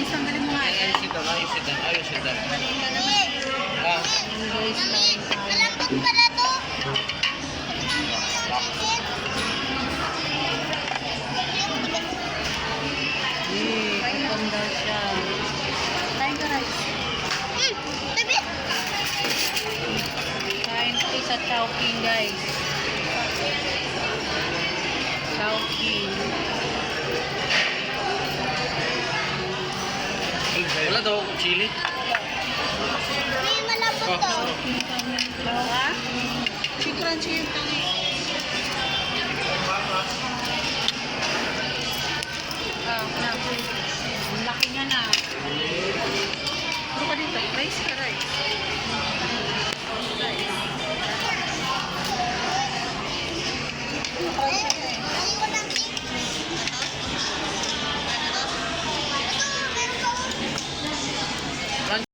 guys, tanggalin mo nga. Ayusin ka, ayusin ka, ayusin ka. Ah. Guys, Malambot pala to. gutom daw siya. Kain ka, rice. Tabi. Kain tayo sa Chowking, guys. Chowking. Wala daw chili. May malambot to. Chowking kami. Ha? Si crunchy yung tangi. Na. Ang laki niya na. Ano ka dito? Rice ka, rice.